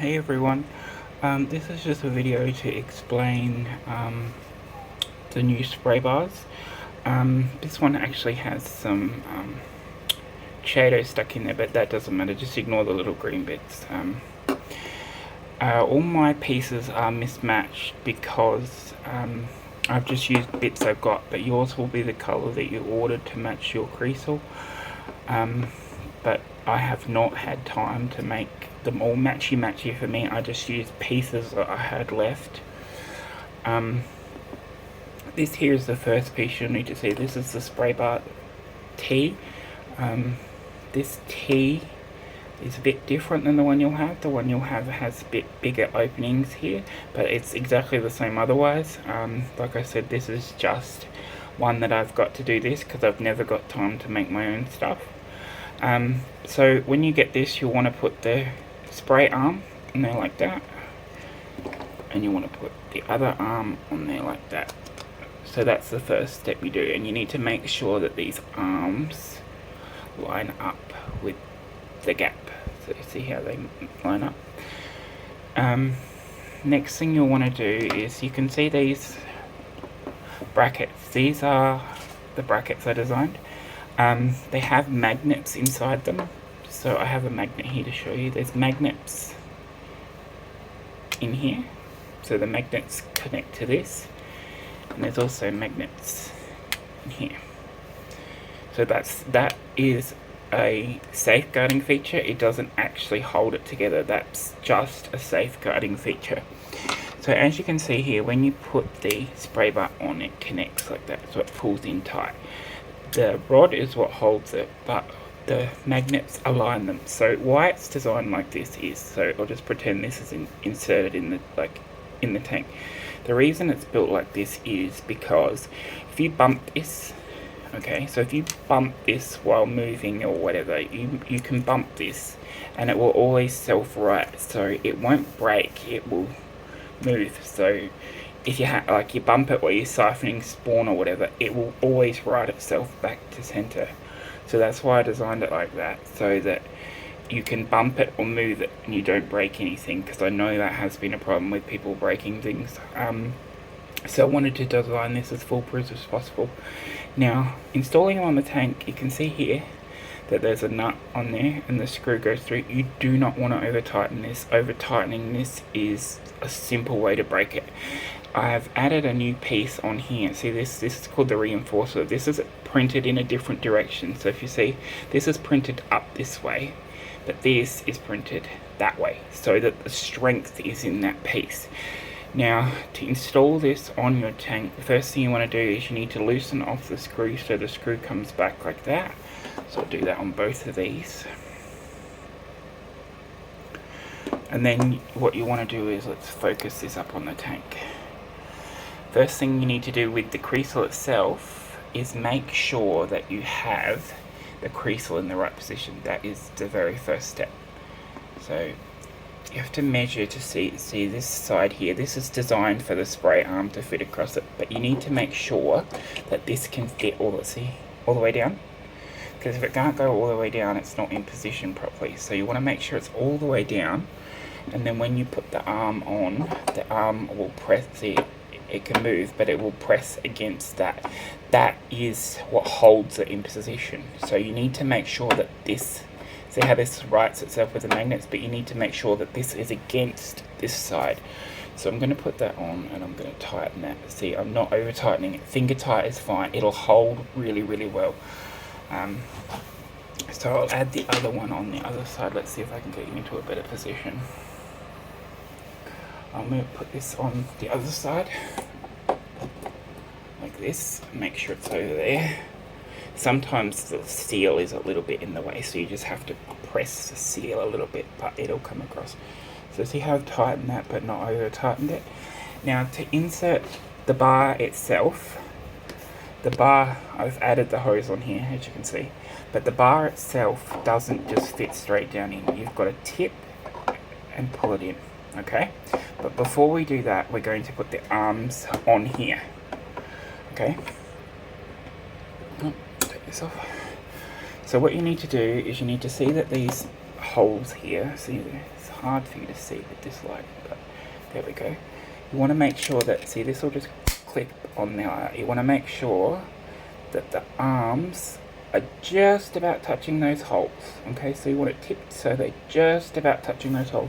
Hey everyone, this is just a video to explain the new spray bars. This one actually has some shadow stuck in there, but that doesn't matter, just ignore the little green bits. All my pieces are mismatched because I've just used bits I've got, but yours will be the colour that you ordered to match your Kreisel. But I have not had time to make them all matchy for me. I just used pieces that I had left. This here is the first piece you'll need to see. This is the spray bar T. This T is a bit different than the one you'll have. The one you'll have has a bit bigger openings here, but it's exactly the same otherwise. Like I said, this is just one that I've got to do this because I've never got time to make my own stuff. So when you get this, you'll want to put the spray arm on there like that, and you want to put the other arm on there like that. So that's the first step you do, and you need to make sure that these arms line up with the gap. So you see how they line up. Next thing you'll want to do is, you can see these brackets. These are the brackets I designed. They have magnets inside them, so I have a magnet here to show you. There's magnets in here, so the magnets connect to this, and there's also magnets in here. So that is a safeguarding feature. It doesn't actually hold it together. That's just a safeguarding feature. So as you can see here, when you put the spray bar on, it connects like that, so it pulls in tight. The rod is what holds it, but the magnets align them. So why it's designed like this is, so I'll just pretend this is inserted in the tank. The reason it's built like this is because if you bump this, okay, so if you bump this while moving or whatever, you can bump this and it will always self-right, so it won't break, it will move. So if you you bump it while you're siphoning spawn or whatever, it will always right itself back to center. So that's why I designed it like that, so that you can bump it or move it and you don't break anything, because I know that has been a problem with people breaking things. So I wanted to design this as foolproof as possible. Now, installing them on the tank, you can see here that there's a nut on there and the screw goes through. You do not want to over tighten this. Over tightening this is a simple way to break it. I have added a new piece on here. See this is called the reinforcer. This is printed in a different direction. So if you see, this is printed up this way, but this is printed that way, so that the strength is in that piece. Now, to install this on your tank, the first thing you want to do is you need to loosen off the screw so the screw comes back like that. So I'll do that on both of these. And then what you want to do is, let's focus this up on the tank. First thing you need to do with the Kreisel itself is make sure that you have the Kreisel in the right position. That is the very first step. So you have to measure to see this side here. This is designed for the spray arm to fit across it, but you need to make sure that this can fit all the way down, because if it can't go all the way down, it's not in position properly. So you want to make sure it's all the way down, and then when you put the arm on, the arm will press. See, it can move, but it will press against that. That is what holds it in position. So you need to make sure that this, see how this rights itself with the magnets, but you need to make sure that this is against this side. So I'm going to put that on and I'm going to tighten that. See, I'm not over tightening it. Finger tight is fine. It'll hold really well. So I'll add the other one on the other side. Let's see if I can get you into a better position. I'm going to put this on the other side like this, make sure it's over there. Sometimes the seal is a little bit in the way, so you just have to press the seal a little bit, but it'll come across. So see how I've tightened that but not over tightened it. Now to insert the bar itself, the bar, I've added the hose on here as you can see, but the bar itself doesn't just fit straight down in. You've got to tip and pull it in. Okay, but before we do that, we're going to put the arms on here. Okay, take this off. So what you need to do is you need to see that these holes here, see this hard for you to see with this light, but there we go. You want to make sure that, see, this will just click on there. You want to make sure that the arms are just about touching those holes. Okay, so you want it tipped so they're just about touching those holes.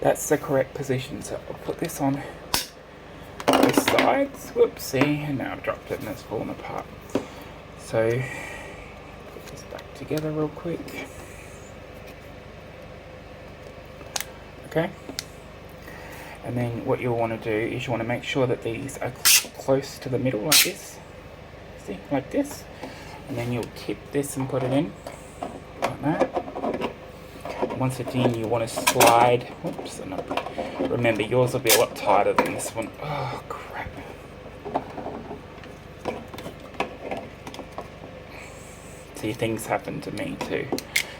That's the correct position. So I'll put this on the sides. Whoopsie, and now I've dropped it and it's fallen apart. So put this back together real quick. Okay. And then what you'll want to do is you want to make sure that these are close to the middle like this. See, like this. And then you'll tip this and put it in like that. Once it's in, you want to slide. Whoops, remember yours will be a lot tighter than this one. Oh crap. See, things happen to me too.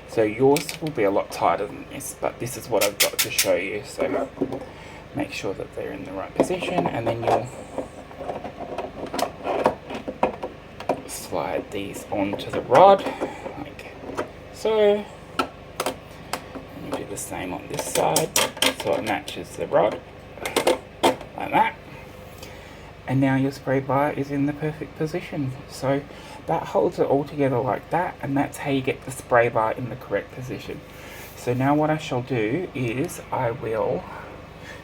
So yours will be a lot tighter than this, but this is what I've got to show you. So make sure that they're in the right position, and then you'll slide these onto the rod like so. And you do the same on this side so it matches the rod like that. And now your spray bar is in the perfect position. So that holds it all together like that, and that's how you get the spray bar in the correct position. So now what I shall do is I will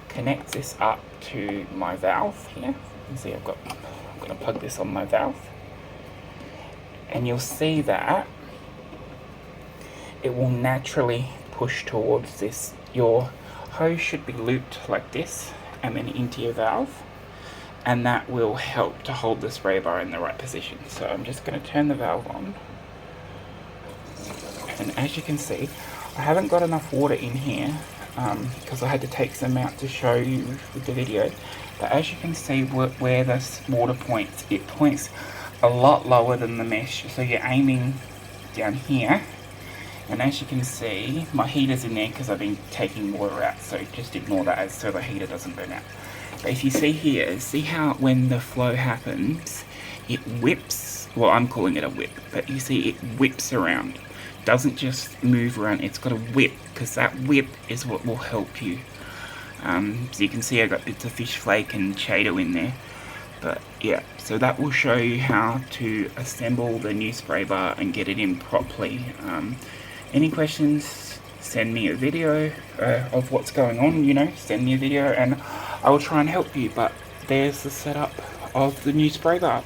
connect this up to my valve here. You can see I'm going to plug this on my valve, and you'll see that it will naturally push towards this. Your hose should be looped like this and then into your valve, and that will help to hold the spray bar in the right position. So I'm just going to turn the valve on, and as you can see, I haven't got enough water in here because I had to take some out to show you with the video. But as you can see where this water points, it points a lot lower than the mesh. So you're aiming down here, and as you can see, my heater's in there because I've been taking water out, so just ignore that so the heater doesn't burn out. But if you see here, see how when the flow happens, it whips, well I'm calling it a whip, but you see it whips around. Doesn't just move around, it's got a whip, because that whip is what will help you. So you can see I got bits of fish flake and Cheeto in there. But yeah, so that will show you how to assemble the new spray bar and get it in properly. Any questions, send me a video of what's going on, you know, send me a video and I will try and help you. But there's the setup of the new spray bar.